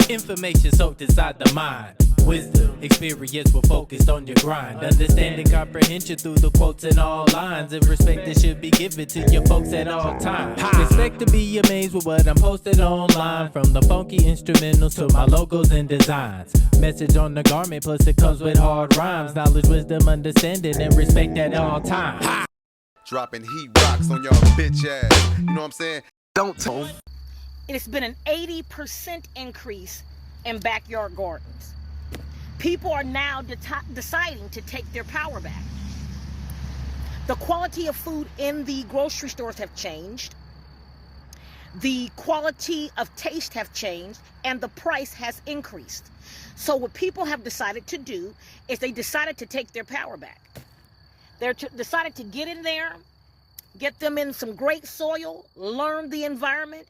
Information soaked inside the mind. Wisdom, experience, we're focused on your grind. Understanding comprehension through the quotes and all lines. And respect that should be given to your folks at all times. Expect to be amazed with what I'm posting online. From the funky instrumentals to my logos and designs. Message on the garment, plus it comes with hard rhymes. Knowledge, wisdom, understanding, and respect at all times. Dropping heat rocks on y'all bitch ass. You know what I'm saying? Don't tell. It's been an 80% increase in backyard gardens. People are now deciding to take their power back. The quality of food in the grocery stores have changed. The quality of taste have changed, and the price has increased. So what people have decided to do is they decided to take their power back. They decided to get in there, get them in some great soil, learn the environment,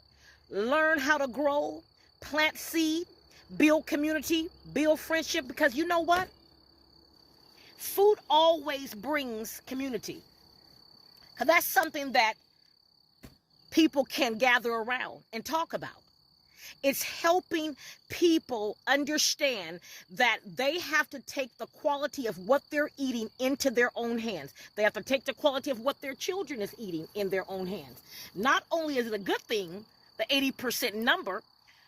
learn how to grow, plant seed, build community, build friendship, because you know what? Food always brings community. Because that's something that people can gather around and talk about. It's helping people understand that they have to take the quality of what they're eating into their own hands. They have to take the quality of what their children is eating in their own hands. Not only is it a good thing, the 80% number,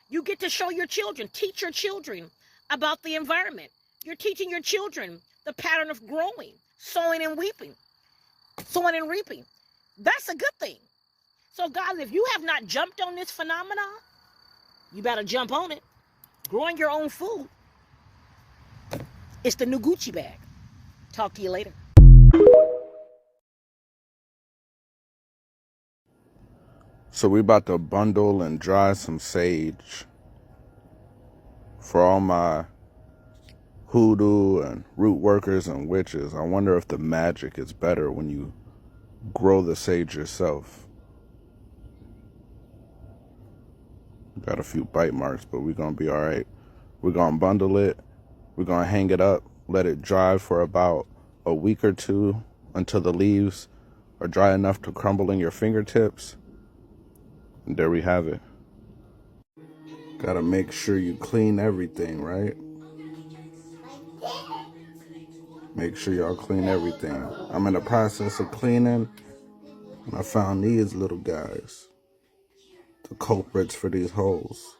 you get to show your children, teach your children about the environment. You're teaching your children the pattern of growing, sowing and reaping. That's a good thing. So guys, if you have not jumped on this phenomenon, you better jump on it. Growing your own food, it's the new Gucci bag. Talk to you later. So we about to bundle and dry some sage for all my hoodoo and root workers and witches. I wonder if the magic is better when you grow the sage yourself. Got a few bite marks, but we're gonna be all right. We're gonna bundle it. We're gonna hang it up, let it dry for about a week or two until the leaves are dry enough to crumble in your fingertips. And there we have it. Gotta make sure you clean everything, right? Make sure y'all clean everything. I'm in the process of cleaning, and I found these little guys. The culprits for these holes.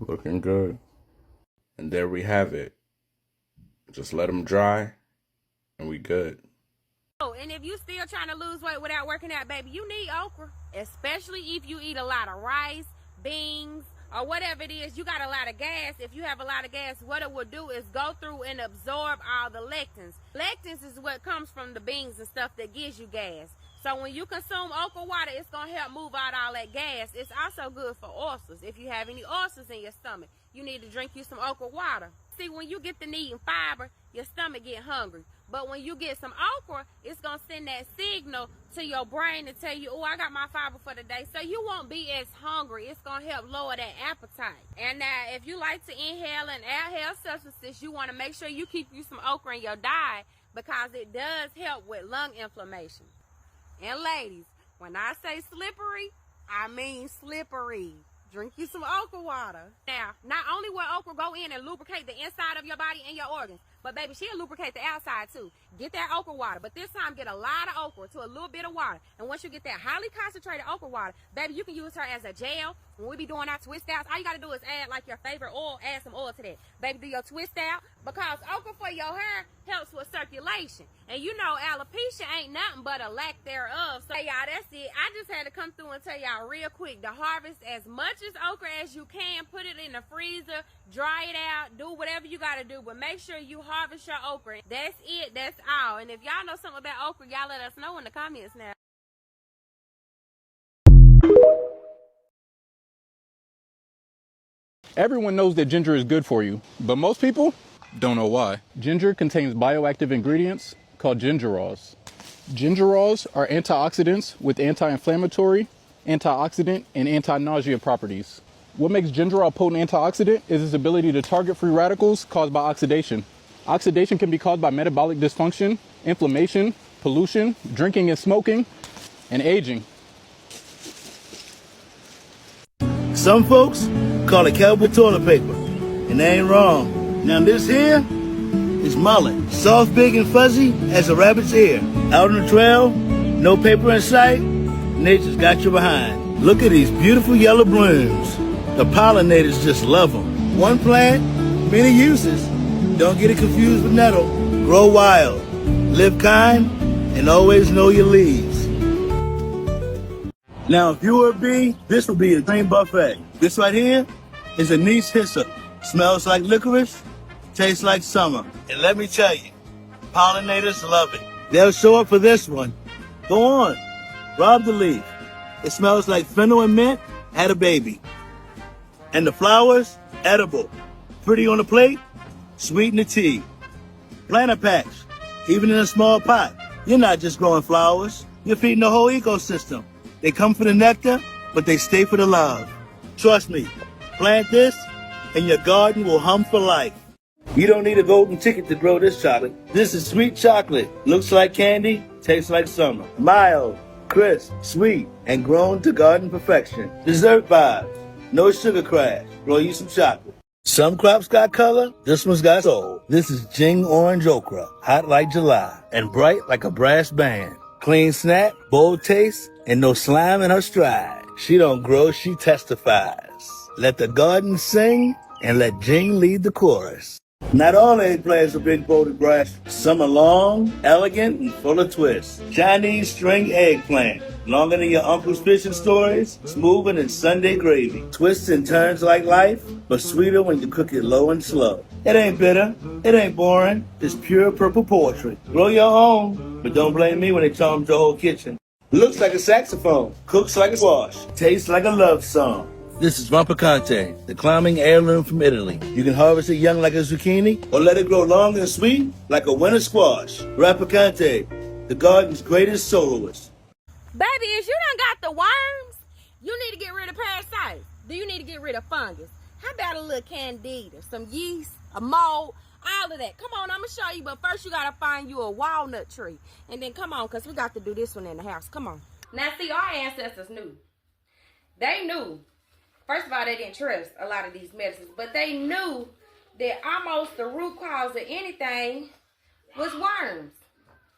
Looking good. And there we have it. Just let them dry, and we good. Oh, and if you still trying to lose weight without working out, baby, you need okra. Especially if you eat a lot of rice, beans, or whatever it is, you got a lot of gas. If you have a lot of gas, what it will do is go through and absorb all the lectins. Lectins is what comes from the beans and stuff that gives you gas. So when you consume okra water, it's going to help move out all that gas. It's also good for ulcers. If you have any ulcers in your stomach, you need to drink you some okra water. See, when you get to needing fiber, your stomach get hungry. But when you get some okra, it's going to send that signal to your brain to tell you, oh, I got my fiber for the day. So you won't be as hungry. It's going to help lower that appetite. And now, if you like to inhale and exhale substances, you want to make sure you keep you some okra in your diet because it does help with lung inflammation. And ladies, when I say slippery, I mean slippery. Drink you some okra water. Now, not only will okra go in and lubricate the inside of your body and your organs, but baby, she'll lubricate the outside too. Get that okra water, but this time get a lot of okra to a little bit of water. And once you get that highly concentrated okra water, baby, you can use her as a gel. When we be doing our twist outs, all you gotta do is add like your favorite oil, add some oil to that. Baby, do your twist out, because okra for your hair helps with circulation. And you know, alopecia ain't nothing but a lack thereof. So y'all, that's it. I just had to come through and tell y'all real quick to harvest as much as okra as you can. Put it in the freezer, dry it out, do whatever you gotta do, but make sure you harvest your okra. That's it, that's all. And if y'all know something about okra, y'all let us know in the comments now. Everyone knows that ginger is good for you, but most people don't know why. Ginger contains bioactive ingredients called gingerols. Gingerols are antioxidants with anti-inflammatory, antioxidant, and anti-nausea properties. What makes ginger a potent antioxidant is its ability to target free radicals caused by oxidation. Oxidation can be caused by metabolic dysfunction, inflammation, pollution, drinking and smoking, and aging. Some folks call it cowboy toilet paper, and they ain't wrong. Now this here is mullet, soft, big, and fuzzy as a rabbit's ear. Out on the trail, no paper in sight, nature's got you behind. Look at these beautiful yellow blooms. The pollinators just love them. One plant, many uses. Don't get it confused with nettle. Grow wild, live kind, and always know your leaves. Now, if you were a bee, this would be a dream buffet. This right here is a niche hyssop. Smells like licorice, tastes like summer. And let me tell you, pollinators love it. They'll show up for this one. Go on, rob the leaf. It smells like fennel and mint had a baby. And the flowers, edible. Pretty on the plate, sweet in the tea. Plant a patch, even in a small pot. You're not just growing flowers, you're feeding the whole ecosystem. They come for the nectar, but they stay for the love. Trust me, plant this, and your garden will hum for life. You don't need a golden ticket to grow this chocolate. This is sweet chocolate. Looks like candy, tastes like summer. Mild, crisp, sweet, and grown to garden perfection. Dessert vibes, no sugar crash. Grow you some chocolate. Some crops got color, this one's got soul. This is Jing Orange Okra, hot like July, and bright like a brass band. Clean snack, bold taste, and no slime in her stride. She don't grow, she testifies. Let the garden sing, and let Jing lead the chorus. Not all eggplants are big bolded grass. Some are long, elegant, and full of twists. Chinese string eggplant. Longer than your uncle's fishing stories, smoother than Sunday gravy. Twists and turns like life, but sweeter when you cook it low and slow. It ain't bitter, it ain't boring, it's pure purple poetry. Grow your own, but don't blame me when they charm the whole kitchen. Looks like a saxophone, cooks like a squash, tastes like a love song. This is Rampicante, the climbing heirloom from Italy. You can harvest it young like a zucchini, or let it grow long and sweet like a winter squash. Rampicante, the garden's greatest soloist. Baby, if you done got the worms, you need to get rid of parasites. Do you need to get rid of fungus? How about a little candida, some yeast, a mold, all of that? Come on, I'm going to show you, but first you got to find you a walnut tree. And then come on, because we got to do this one in the house. Come on. Now, see, our ancestors knew. They knew. First of all, they didn't trust a lot of these medicines, but they knew that almost the root cause of anything was worms.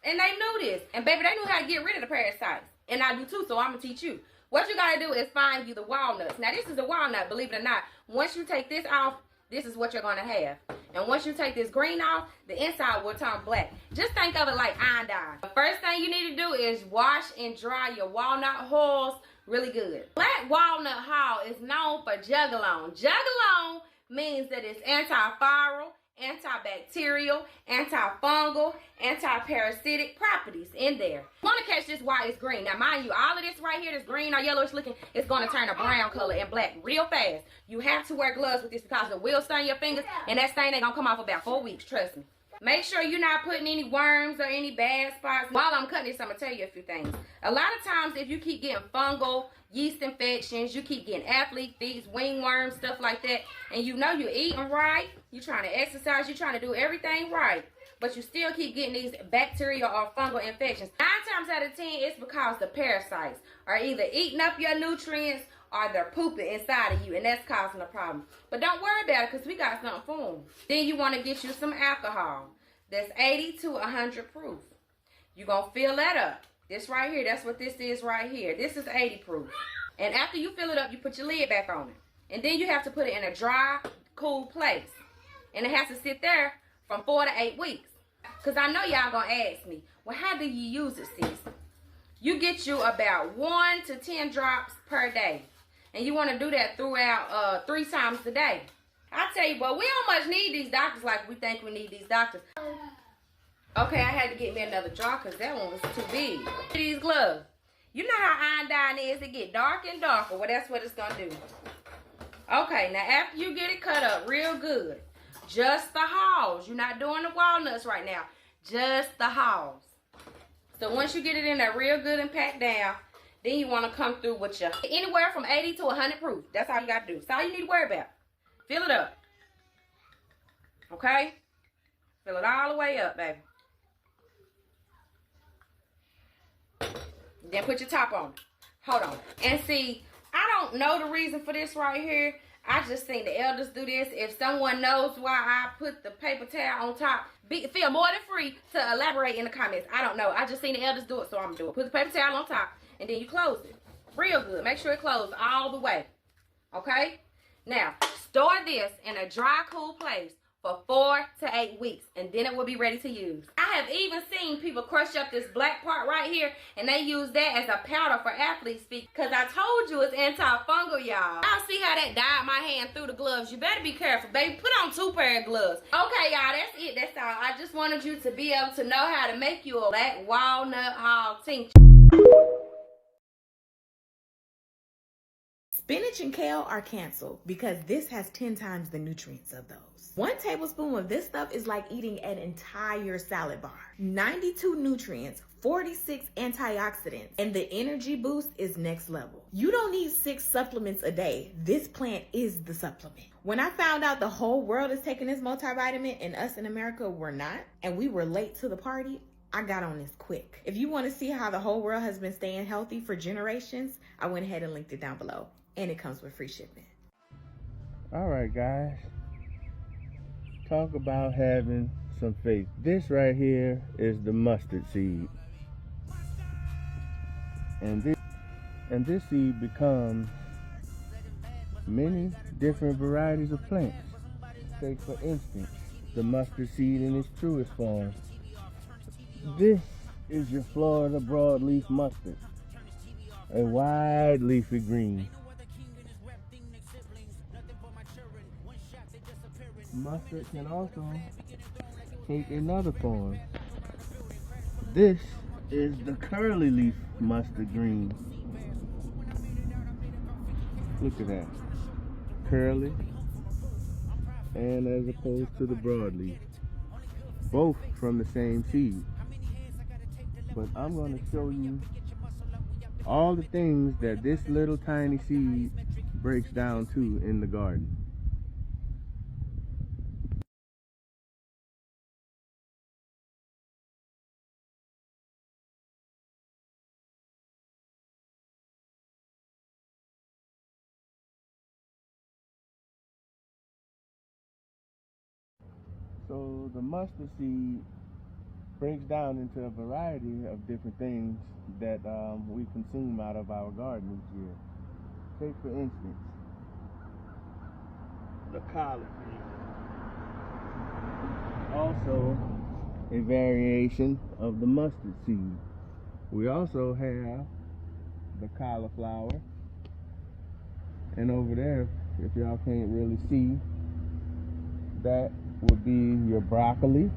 And they knew this. And baby, they knew how to get rid of the parasites. And I do too, so I'm going to teach you. What you got to do is find you the walnuts. Now, this is a walnut, believe it or not. Once you take this off, this is what you're going to have. And once you take this green off, the inside will turn black. Just think of it like iodine. The first thing you need to do is wash and dry your walnut hulls really good. Black walnut hull is known for jugalone. Jugalone means that it's antiviral, antibacterial, antifungal, antiparasitic properties in there. You want to catch this while it's green. Now, mind you, all of this right here, this green or yellowish looking, it's going to turn a brown color and black real fast. You have to wear gloves with this because it will stain your fingers, and that stain ain't going to come off about 4 weeks, trust me. Make sure you're not putting any worms or any bad spots. While I'm cutting this, I'm going to tell you a few things. A lot of times, if you keep getting fungal yeast infections, you keep getting athlete feet, wingworms, stuff like that, and you know you're eating right, you're trying to exercise, you're trying to do everything right, but you still keep getting these bacterial or fungal infections. 9 times out of 10, it's because the parasites are either eating up your nutrients or they're pooping inside of you, and that's causing a problem. But don't worry about it, because we got something for them. Then you want to get you some alcohol. That's 80 to 100 proof. You're going to fill that up. This right here, that's what this is right here. This is 80 proof. And after you fill it up, you put your lid back on it. And then you have to put it in a dry, cool place. And it has to sit there from 4 to 8 weeks. Because I know y'all going to ask me, well, how do you use it, sis? You get you about 1 to 10 drops per day. And you want to do that throughout 3 times a day. I tell you, but we don't much need these doctors like we think we need these doctors. Okay, I had to get me another jar because that one was too big. These gloves. You know how iodine is. It get dark and darker. Well, that's what it's going to do. Okay, now after you get it cut up real good, just the hulls. You're not doing the walnuts right now. Just the hulls. So once you get it in there real good and packed down, then you want to come through with your anywhere from 80 to 100 proof. That's all you got to do. That's all you need to worry about. Fill it up. Okay? Fill it all the way up, baby. Then put your top on. Hold on. And see, I don't know the reason for this right here. I just seen the elders do this. If someone knows why I put the paper towel on top, feel more than free to elaborate in the comments. I don't know. I just seen the elders do it, so I'm gonna do it. Put the paper towel on top, and then you close it. Real good. Make sure it closes all the way. Okay? Now, store this in a dry, cool place for 4 to 8 weeks, and then it will be ready to use. I have even seen people crush up this black part right here, and they use that as a powder for athlete's feet, because I told you it's antifungal, y'all. Y'all see how that dyed my hand through the gloves? You better be careful, baby. Put on 2 pair of gloves. Okay, y'all, that's it. That's all. I just wanted you to be able to know how to make you a black walnut hog tincture. Spinach and kale are canceled because this has 10 times the nutrients of those. 1 tablespoon of this stuff is like eating an entire salad bar. 92 nutrients, 46 antioxidants, and the energy boost is next level. You don't need 6 supplements a day. This plant is the supplement. When I found out the whole world is taking this multivitamin and us in America were not, and we were late to the party, I got on this quick. If you want to see how the whole world has been staying healthy for generations, I went ahead and linked it down below. And it comes with free shipping. All right, guys. Talk about having some faith. This right here is the mustard seed. And this seed becomes many different varieties of plants. Take, for instance, the mustard seed in its truest form. This is your Florida broadleaf mustard. A wide leafy green. Mustard can also take another form. This is the curly leaf mustard green. Look at that. Curly, and as opposed to the broadleaf. Both from the same seed. But I'm going to show you all the things that this little tiny seed breaks down to in the garden. So the mustard seed breaks down into a variety of different things that we consume out of our garden each year. Take, for instance, the collard green. Also a variation of the mustard seed. We also have the cauliflower, and over there, if y'all can't really see, that would be your broccoli.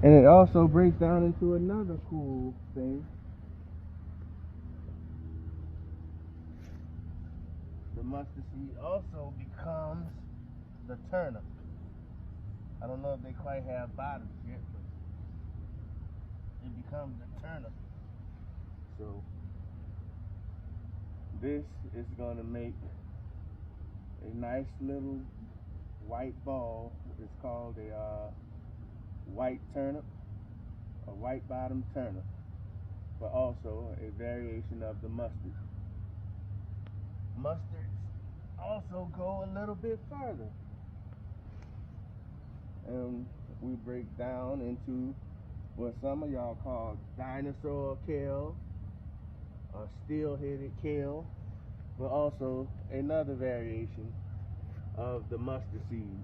And it also breaks down into another cool thing. The mustard seed also becomes the turnip. I don't know if they quite have bottoms yet, but it becomes the turnip. So this is going to make a nice little white ball. It's called a white turnip, a white bottom turnip, but also a variation of the mustard. Mustards also go a little bit further, and we break down into what some of y'all call dinosaur kale, or steel-headed kale, but also another variation of the mustard seed.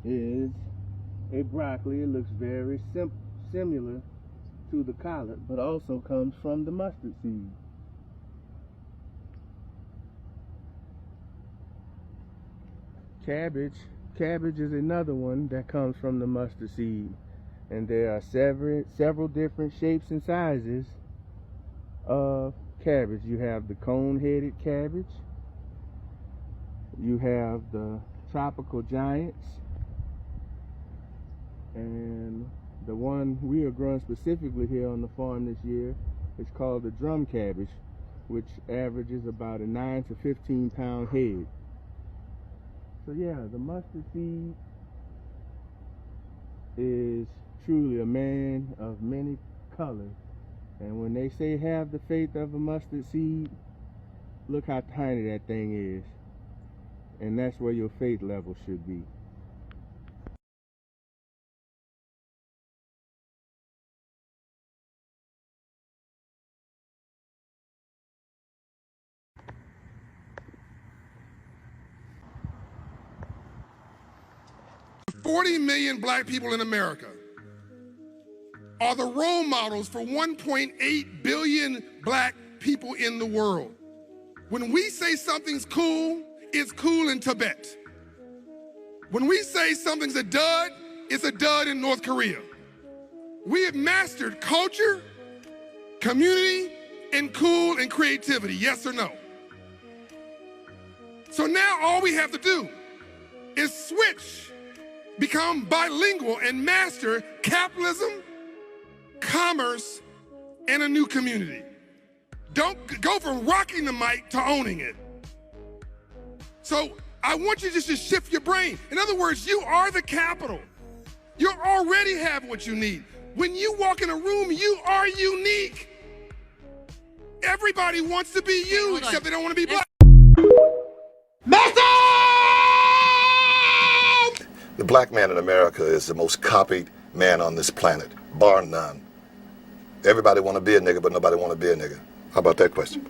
Is a broccoli. It looks very similar to the collard, but also comes from the mustard seed. Cabbage is another one that comes from the mustard seed, and there are several different shapes and sizes of cabbage. You have the cone-headed cabbage, you have the tropical giants, and the one we are growing specifically here on the farm this year is called the drum cabbage, which averages about a 9 to 15 pound head. So yeah, the mustard seed is truly a man of many colors. And when they say have the faith of a mustard seed, look how tiny that thing is. And that's where your faith level should be. $40 million black people in America are the role models for 1.8 billion black people in the world. When we say something's cool, it's cool in Tibet. When we say something's a dud, it's a dud in North Korea. We have mastered culture, community, and cool and creativity, yes or no? So now all we have to do is switch, become bilingual, and master capitalism, commerce, and a new community. Don't go from rocking the mic to owning it. So I want you just to shift your brain. In other words, you are the capital. You already have what you need. When you walk in a room, you are unique. Everybody wants to be you, except they don't want to be black. The black man in America is the most copied man on this planet, bar none. Everybody want to be a nigga, but nobody want to be a nigga. How about that question?